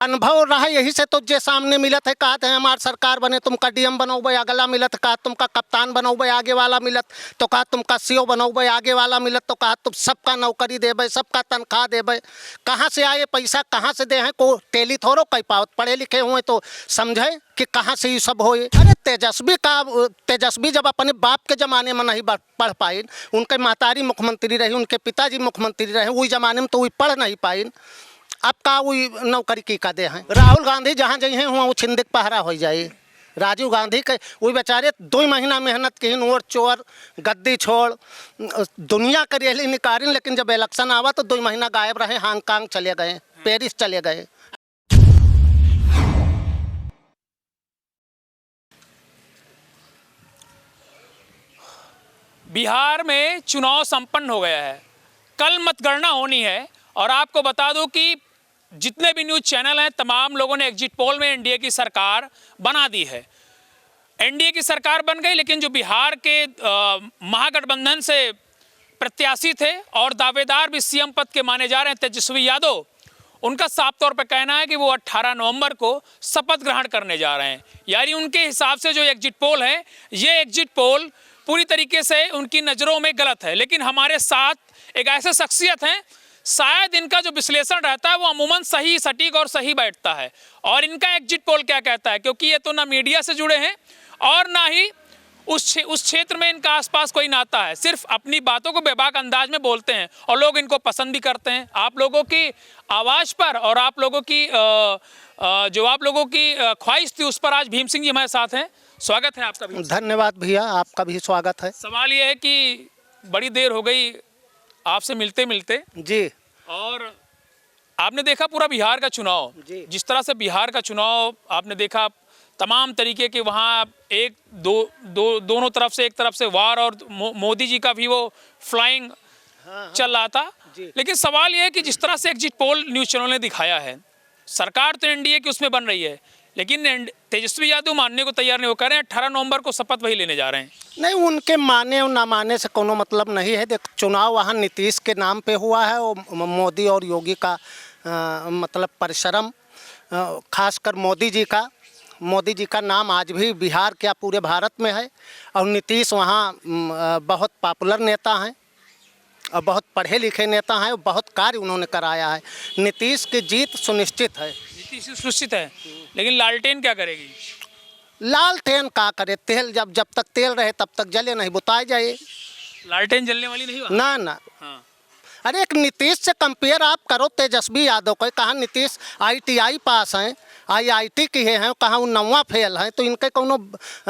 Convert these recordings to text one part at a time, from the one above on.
अनुभव रहा, यही से तो जे सामने मिलत है, कहते हैं हमार सरकार बने तुमका डीएम बनोबे, अगला मिलत कहा तुमका कप्तान बनोबे, आगे वाला मिलत तो कहा तुमका सीओ बनोबे, आगे वाला मिलत तो कहा तुम सबका नौकरी देबे, सबका तनख्वाह देबे। कहाँ से आए पैसा, कहाँ से दे हैं, को टेली थोड़ो कई पावत, पढ़े लिखे हुए तो समझे कि कहाँ से ये सब होए। अरे तेजस्वी जब अपने बाप के ज़माने में नहीं पढ़ पाइन, उनके महतारी मुख्यमंत्री रही, उनके पिताजी मुख्यमंत्री रहे, वही ज़माने में तो वही पढ़ नहीं पाइन। अब का वही नौकरी की का दे हैं। राहुल गांधी जहाँ जइहे हुआ वो छिंदिक पहरा हो जाए। राजीव गांधी के वही बेचारे 2 महीना मेहनत की, नोट चोर गद्दी छोड़ दुनिया के रैली निकालिन, लेकिन जब इलेक्शन आवा तो 2 महीना गायब रहे, हांगकांग चले गए, पेरिस चले गए। बिहार में चुनाव संपन्न हो गया है, कल मतगणना होनी है। और आपको बता दूं कि जितने भी न्यूज़ चैनल हैं तमाम लोगों ने एग्जिट पोल में एनडीए की सरकार बना दी है। एनडीए की सरकार बन गई, लेकिन जो बिहार के महागठबंधन से प्रत्याशी थे और दावेदार भी सीएम पद के माने जा रहे हैं तेजस्वी यादव, उनका साफ तौर पर कहना है कि वो 18 नवंबर को शपथ ग्रहण करने जा रहे हैं। यानी उनके हिसाब से जो एग्जिट पोल है, ये एग्जिट पोल पूरी तरीके से उनकी नज़रों में गलत है। लेकिन हमारे साथ एक ऐसे शख्सियत हैं, शायद इनका जो विश्लेषण रहता है वो अमूमन सही, सटीक और सही बैठता है। और इनका एग्जिट पोल क्या कहता है, क्योंकि ये तो ना मीडिया से जुड़े हैं और ना ही उस क्षेत्र में इनका आसपास कोई नाता है, सिर्फ अपनी बातों को बेबाक अंदाज में बोलते हैं और लोग इनको पसंद भी करते हैं। आप लोगों की आवाज़ पर और आप लोगों की जो आप लोगों की ख्वाहिश थी उस पर आज भीम सिंह जी हमारे साथ हैं। स्वागत है आपका भी। धन्यवाद भैया, आपका भी स्वागत है। सवाल ये है कि बड़ी देर हो गई आपसे मिलते मिलते जी, और आपने देखा पूरा बिहार का चुनाव, जिस तरह से बिहार का चुनाव आपने देखा, तमाम तरीके के वहाँ दोनों तरफ से, एक तरफ से वार और मोदी जी का भी वो फ्लाइंग चल रहा था। लेकिन सवाल ये है कि जिस तरह से एग्जिट पोल न्यूज़ चैनल ने दिखाया है, सरकार तो एनडीए की उसमें बन रही है, लेकिन तेजस्वी यादव मानने को तैयार नहीं, वो कह रहे हैं 18 नवंबर को शपथ वही लेने जा रहे हैं। नहीं, उनके माने और ना माने से कोनो मतलब नहीं है। देख, चुनाव वहाँ नीतीश के नाम पे हुआ है और मोदी और योगी का मतलब परिश्रम, खासकर मोदी जी का नाम आज भी बिहार क्या पूरे भारत में है। और नीतीश वहाँ बहुत पॉपुलर नेता हैं और बहुत पढ़े लिखे नेता हैं और बहुत कार्य उन्होंने कराया है। नीतीश की जीत सुनिश्चित है। नीतीश सुनिश्चित है, लेकिन लालटेन क्या करेगी? लालटेन का करे, तेल जब तक तेल रहे तब तक जले नहीं, बुताए जाए। लालटेन जलने वाली नहीं हुआ? ना। हाँ। अरे एक नीतीश से कंपेयर आप करो तेजस्वी यादव को, कहाँ नीतीश ITI पास हैं, IIT की हैं, कहाँ 9वां फेल हैं, तो इनके कोनो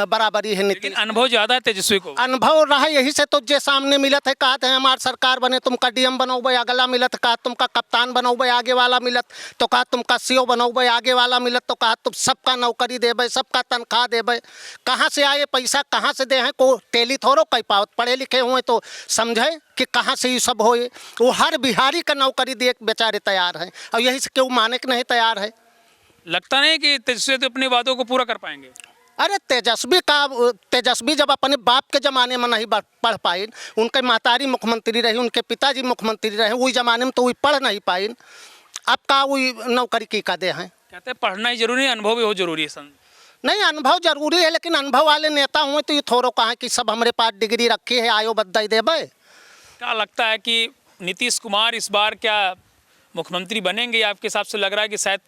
बराबरी है। नीतीश अनुभव ज़्यादा है तेजस्वी को। अनुभव रहा, यही से तो जे सामने मिलत है, कहते हैं हमार सरकार बने तुमका डीएम बनोबे, अगला मिलत कहा तुमका कप्तान बनोबे, आगे वाला मिलत तो कहा तुमका सीओ बनोबे, आगे वाला मिलत तो कहा तुम सबका नौकरी देबे, सबका तनख्वाह देबे। कहाँ से आए पैसा, कहाँ से दे हैं, को टेली थोड़ो कई पावत, पढ़े लिखे हुए तो समझे कि कहाँ से ये सब होए। वो हर बिहारी का नौकरी दे बेचारे तैयार हैं, और यही से क्यों माने के नहीं तैयार है। लगता नहीं कि तेजस्वी तो अपनी बातों को पूरा कर पाएंगे। अरे तेजस्वी जब अपने बाप के ज़माने में नहीं पढ़ पाइन, उनके महतारी मुख्यमंत्री रही, उनके पिताजी मुख्यमंत्री रहे, वही ज़माने में तो वही पढ़ नहीं पाइन। अब का वही नौकरी की का दे हैं। कहते हैं पढ़ना ही जरूरी है, अनुभव भी बहुत जरूरी है। नहीं, अनुभव जरूरी है, लेकिन अनुभव वाले नेता हुए तो ये थोड़ो कहा कि सब हमारे पास डिग्री रखी है, आयो बदई देबे। क्या लगता है कि नीतीश कुमार इस बार क्या मुख्यमंत्री बनेंगे, या आपके हिसाब से लग रहा है कि शायद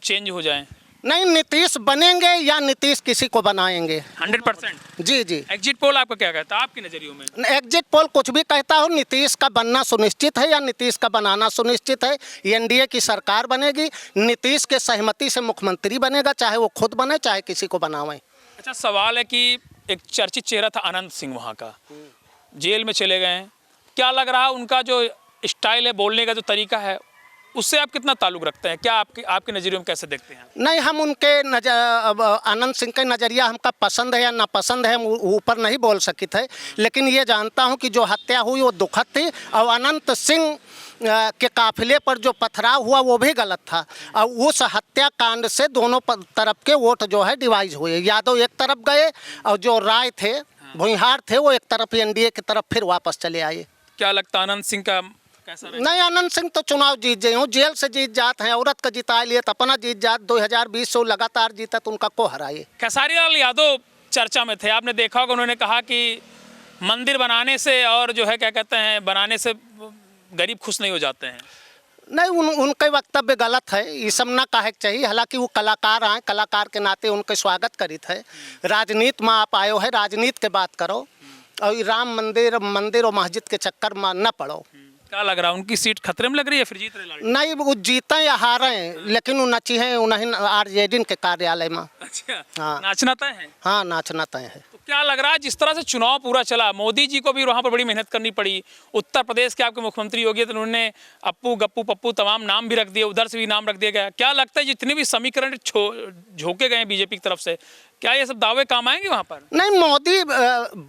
चेंज हो जाए? नहीं, नीतीश बनेंगे या नीतीश किसी को बनाएंगे 100%। जी। एग्जिट पोल आपका क्या कहता है आपके नज़रियों में? एग्जिट पोल कुछ भी कहता हो, नीतीश का बनना सुनिश्चित है या नीतीश का बनाना सुनिश्चित है। एनडीए की सरकार बनेगी, नीतीश के सहमति से मुख्यमंत्री बनेगा, चाहे वो खुद बने चाहे किसी को बनावे। अच्छा, सवाल है कि एक चर्चित चेहरा था अनंत सिंह, वहाँ का जेल में चले गए हैं। क्या लग रहा है उनका जो स्टाइल है, बोलने का जो तरीका है, उससे आप कितना ताल्लुक़ रखते हैं? क्या आपके नज़रिए में कैसे देखते हैं? नहीं, हम उनके अनंत सिंह का नज़रिया हमका पसंद है या नापसंद है, हम ऊपर नहीं बोल सकी थे, लेकिन ये जानता हूँ कि जो हत्या हुई वो दुखद थी, और अनंत सिंह के काफिले पर जो पथराव हुआ वो भी गलत था। और उस हत्याकांड से दोनों तरफ के वोट जो है डिवाइड हुए। यादव एक तरफ गए और जो राय थे, भुइहार थे, वो एक तरफ एनडीए की तरफ फिर वापस चले आए। क्या लगता है अनंत सिंह का कैसा रहे? नहीं, आनंद सिंह तो चुनाव जीत गए हूँ, जेल से जीत जात हैं, औरत का जिता लिए तो अपना जीत जात, 2020 से लगातार जीता तो उनका को हराए। खेसारी लाल यादव चर्चा में थे, आपने देखा होगा, उन्होंने कहा कि मंदिर बनाने से और जो है क्या कहते हैं बनाने से गरीब खुश नहीं हो जाते हैं। नहीं, उनके वक्तव्य गलत है, ये सब ना कहे के चाहिए। हालांकि वो कलाकार हैं, कलाकार के नाते उनके स्वागत करित है। राजनीति में आप आयो है, राजनीति के बात करो और ये राम मंदिर और मस्जिद के चक्कर में न पड़ो। क्या लग रहा है, उनकी सीट खतरे में लग रही है, फिर जीत रहे लालटेन? नहीं, वो जीते या हारे, लेकिन वो नची हैं उन्हें आरजेडी के कार्यालय में। अच्छा, हाँ। नाचना तय है। हाँ, नाचना तय है। तो क्या लग रहा है, जिस तरह से चुनाव पूरा चला, मोदी जी को भी वहाँ पर बड़ी मेहनत करनी पड़ी, उत्तर प्रदेश के आपके मुख्यमंत्री योगी तो उन्होंने अप्पू गप्पू पप्पू तमाम नाम भी रख दिए, उधर से भी नाम रख दिया गया। क्या लगता है जितने भी समीकरण झोंके गए बीजेपी की तरफ से, क्या ये सब दावे काम आएंगे वहाँ पर? नहीं, मोदी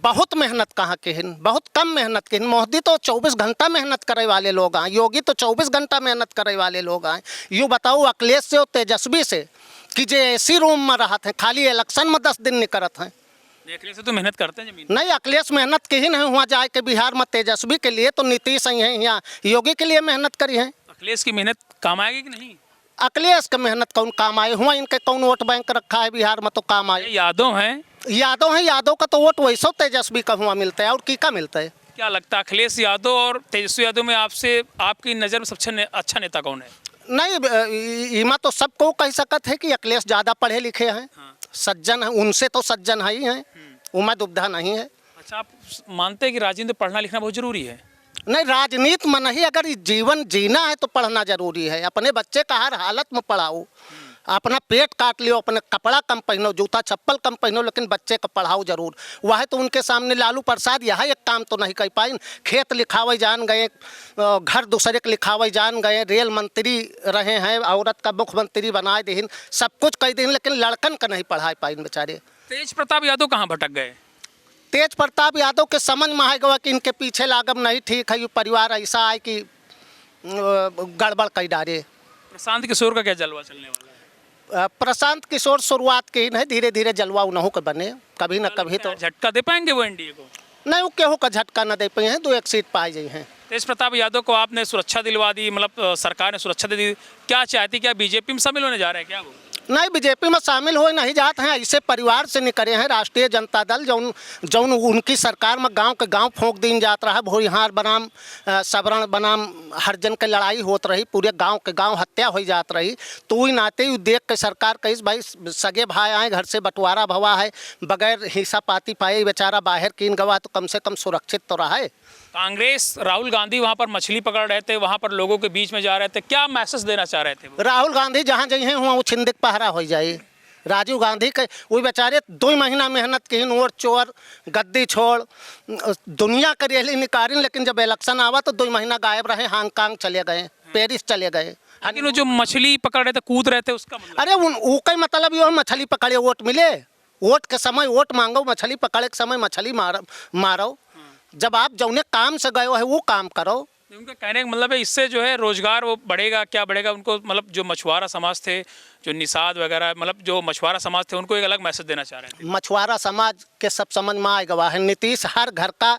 बहुत मेहनत कहाँ के हैं, बहुत कम मेहनत के हैं। मोदी तो 24 घंटा मेहनत करे वाले लोग आए, योगी तो 24 घंटा मेहनत करे वाले लोग आए। यूँ बताओ अखिलेश से और तेजस्वी से कि जे एसी रूम में रहा थे, खाली इलेक्शन में 10 दिन निकलत हैं। अखिलेश से तो मेहनत करते हैं जमीन। नहीं, अखिलेश मेहनत के ही नहीं हुआ जाए के बिहार में तेजस्वी के लिए, तो नीतीश ही हैं यहाँ योगी के लिए मेहनत करी है। अखिलेश की मेहनत काम आएगी कि नहीं? अखिलेश का मेहनत कौन काम आए हुआ, इनके कौन वोट बैंक रखा है बिहार में तो काम आए। यादव हैं, यादव का तो वोट वैसे तेजस्वी का हुआ मिलता है, और की का मिलता है। क्या लगता है अखिलेश यादव और तेजस्वी यादव में आपसे आपकी नज़र में सबसे अच्छा नेता कौन है? नहीं, इमा तो सबको कह सकत है कि अखिलेश ज़्यादा पढ़े लिखे हैं, सज्जन हैं, उनसे तो सज्जन ही हैं, उमा दुविधा नहीं है। अच्छा, आप मानते हैं कि राजेंद्र पढ़ना लिखना बहुत जरूरी है? नहीं, राजनीति में नहीं, अगर जीवन जीना है तो पढ़ना जरूरी है। अपने बच्चे का हर हालत में पढ़ाओ, अपना पेट काट लियो, अपने कपड़ा कम पहनो, जूता चप्पल कम पहनो, लेकिन बच्चे को पढ़ाओ जरूर। वह तो उनके सामने लालू प्रसाद यह एक काम तो नहीं कर पाए। खेत लिखावे जान गए, घर दूसरे के लिखावे जान गए, रेल मंत्री रहे हैं, औरत का मुख्यमंत्री बनाए दीन, सब कुछ कह दीन, लेकिन लड़कन का नहीं पढ़ा पाए बेचारे। तेज प्रताप यादव कहाँ भटक गए? तेज प्रताप यादव के समझ में आएगा कि इनके पीछे लागब नहीं ठीक है, ये परिवार ऐसा आए कि गड़बड़ कर डाले। प्रशांत किशोर का क्या जलवा चलने वाला है? प्रशांत किशोर शुरुआत के ही नहीं, धीरे धीरे जलवा उन्हों के बने, कभी न कभी तो। झटका दे पाएंगे वो एनडीए को? नहीं, वो केहू का झटका न दे पाए हैं, 2-1 सीट पाई गई हैं। तेज प्रताप यादव को आपने सुरक्षा दिलवा दी, मतलब सरकार ने सुरक्षा दे दी, क्या चाहती, क्या बीजेपी में शामिल होने जा रहे हैं क्या वो? नहीं, बीजेपी में शामिल हो नहीं जाते हैं, ऐसे परिवार से निकले हैं। राष्ट्रीय जनता दल जौन उनकी सरकार में गांव के गांव फोंक दिन जात रहा, भोरिहार बनाम सबरण बनाम हरजन के लड़ाई होत रही, पूरे गांव के गांव हत्या हो जात रही, तो वही नाते ही देख के सरकार कही भाई सगे भाई आए, घर से बंटवारा भवा है, बगैर हिस्सा पाती पाए बेचारा बाहर कीन गवा, तो कम से कम सुरक्षित तो रहा है। कांग्रेस राहुल गांधी वहां पर मछली पकड़ रहे थे, वहां पर लोगों के बीच में जा रहे थे, क्या मैसेज देना चाह रहे थे वो? राहुल गांधी जहाँ जइहे हुआ वो छिंदिक पहरा हो जाए। राजीव गांधी के वही बेचारे 2 महीना मेहनत की, नोट चोर गद्दी छोड़ दुनिया के रैली निकाली, लेकिन जब इलेक्शन आवा तो 2 महीना गायब रहे, हांगकांग चले गए, पेरिस चले गए। लेकिन वो जो मछली पकड़ रहे थे, कूद रहे थे, उसका मतलब? अरे उनका मतलब ये मछली पकड़े वोट मिले, वोट के समय वोट मांगो, मछली पकड़े के समय मछली मारो। जब आप जौने काम से गए हो है वो काम करो। उनका कहने का मतलब है इससे जो है रोजगार वो बढ़ेगा, क्या बढ़ेगा उनको, मतलब जो मछुआरा समाज थे, जो निषाद वगैरह, मतलब जो मछुआरा समाज थे, उनको एक अलग मैसेज देना चाह रहे थे। मछुआरा समाज के सब समझ में आएगा है। नीतीश हर घर का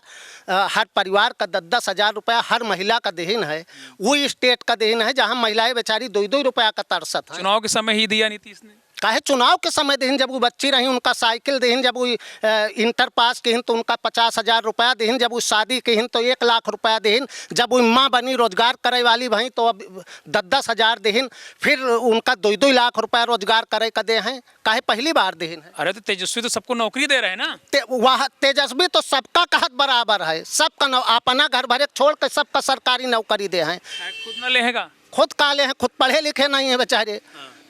हर परिवार का 10-10 हज़ार रुपया हर महिला का देन है, वो स्टेट का देन है जहाँ महिलाएं बेचारी 2-2 रुपया का तरसत है। चुनाव के समय ही दिया नीतीश ने? काहे चुनाव के समय देन, जब वो बच्ची रही उनका साइकिल देन, जब वो इंटर पास की तो उनका 50,000 रुपया देन, जब वो शादी की तो 1 लाख रुपया देन, जब वो माँ बनी रोजगार करे वाली भई तो अब 10-10 हज़ार देन, फिर उनका 2-2 लाख रुपया रोजगार करे का दे हैं। काहे पहली बार देन है? अरे तो तेजस्वी तो सबको नौकरी दे रहे हैं ना? वह तेजस्वी तो सबका कहत बराबर है, सबका अपना घर भरे छोड़ के सबका सरकारी नौकरी दे हैं। खुद न लेगा? खुद काले हैं, खुद पढ़े लिखे नहीं है बेचारे।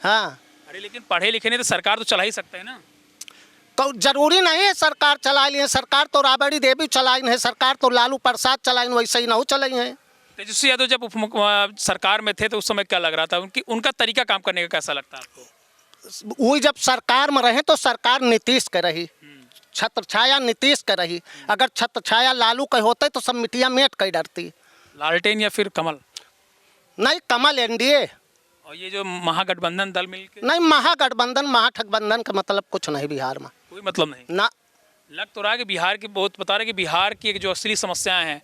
हाँ, अरे लेकिन पढ़े लिखे नहीं तो सरकार तो चला ही सकता है ना? तो जरूरी नहीं है सरकार चला ली है, सरकार तो राबड़ी देवी चलाई है, सरकार तो लालू प्रसाद चलाई, वैसे ही नहीं चलाई है। तेजस्वी यादव जब सरकार में थे तो उस समय क्या लग रहा था, उनका तरीका काम करने का कैसा लगता है आपको? वही जब सरकार में रहे तो सरकार नीतीश के रही, छत्र छाया नीतीश के रही। अगर छत्र छाया लालू के होते तो सब मिट्टिया मेट कर डरती। लालटेन या फिर कमल? नहीं, कमल एनडीए। और ये जो महागठबंधन दल मिलके? नहीं, महागठबंधन महाठगबंधन का मतलब कुछ नहीं बिहार में, कोई मतलब नहीं ना। लग तो रहा है कि बिहार की बहुत बता रहे कि बिहार की एक जो असली समस्याएं हैं,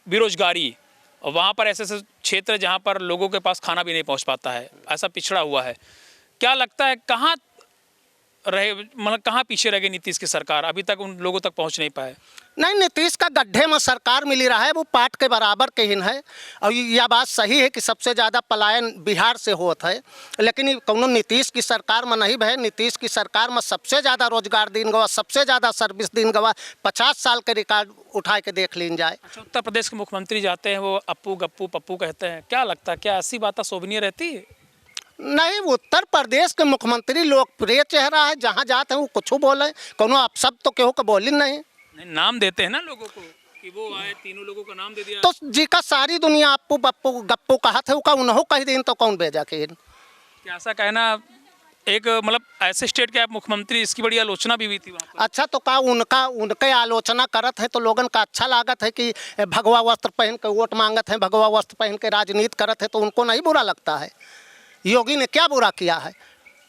बेरोजगारी, और वहाँ पर ऐसे ऐसे क्षेत्र जहाँ पर लोगों के पास खाना भी नहीं पहुँच पाता है, ऐसा पिछड़ा हुआ है। क्या लगता है कहाँ रहे, मतलब कहाँ पीछे रह गई नीतीश की सरकार, अभी तक उन लोगों तक पहुँच नहीं पाए? नहीं, नीतीश का गड्ढे में सरकार मिली रहा है, वो पाट के बराबर के हिन है। और यह बात सही है कि सबसे ज़्यादा पलायन बिहार से होता है, लेकिन कौनो नीतीश की सरकार में नहीं भय। नीतीश की सरकार में सबसे ज़्यादा रोजगार दिन गवा, सबसे ज़्यादा सर्विस दिन गवा, 50 साल के रिकॉर्ड उठा के देख लीन जाए। अच्छा, उत्तर प्रदेश के मुख्यमंत्री जाते हैं, वो अप्पू गप्पू पप्पू कहते हैं, क्या लगता है क्या ऐसी बातें शोभनीय रहती है? नहीं, उत्तर प्रदेश के मुख्यमंत्री लोकप्रिय चेहरा है, जहाँ जाते हैं वो कुछ बोले, कोनो अपशब्द तो केहू को बोली नहीं। नाम देते हैं ना लोगों को कि वो आए, तीनों लोगों का नाम दे दिया। तो जी का सारी दुनिया अप्पू बप्पू गप्पू कहा थे, उनका उन्हों कह दिन तो कौन भेजा के। क्या ऐसा कहना, एक मतलब ऐसे स्टेट के आप मुख्यमंत्री, इसकी बड़ी आलोचना भी हुई थी वहाँ पर। अच्छा, तो का उनके आलोचना करत है तो लोगन का अच्छा लागत है कि भगवा वस्त्र पहन के वोट मांगत है, भगवा वस्त्र पहन के राजनीति करत है, तो उनको नहीं बुरा लगता है? योगी ने क्या बुरा किया है?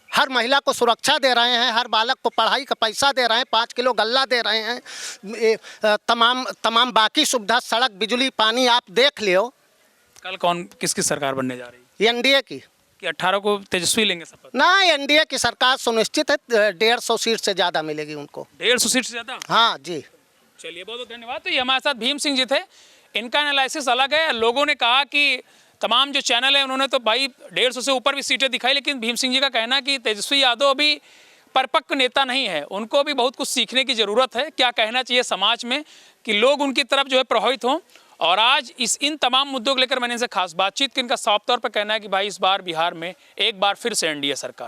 हर महिला को सुरक्षा दे रहे हैं, हर बालक को पढ़ाई का पैसा दे रहे हैं, 5 किलो गल्ला दे रहे हैं, तमाम बाकी सुविधा, सड़क, बिजली, पानी आप देख लियो। कल कौन किसकी सरकार बनने जा रही है? एनडीए की। कि 18 को तेजस्वी लेंगे शपथ? ना, एनडीए की सरकार सुनिश्चित है, 150 सीट से ज़्यादा मिलेगी उनको। 150 सीट से ज़्यादा? हाँ जी। चलिए, बहुत बहुत धन्यवाद। तो ये हमारे साथ भीम सिंह जी थे, इनका एनालिसिस अलग है। लोगों ने कहा कि तमाम जो चैनल है उन्होंने तो भाई 150 से ऊपर भी सीटें दिखाई, लेकिन भीम सिंह जी का कहना है कि तेजस्वी यादव अभी परिपक्व नेता नहीं है, उनको भी बहुत कुछ सीखने की ज़रूरत है, क्या कहना चाहिए समाज में कि लोग उनकी तरफ जो है प्रभावित हों। और आज इन तमाम मुद्दों को लेकर मैंने इनसे खास बातचीत की। इनका साफ तौर पर कहना है कि भाई इस बार बिहार में एक बार फिर से एनडीए सरकार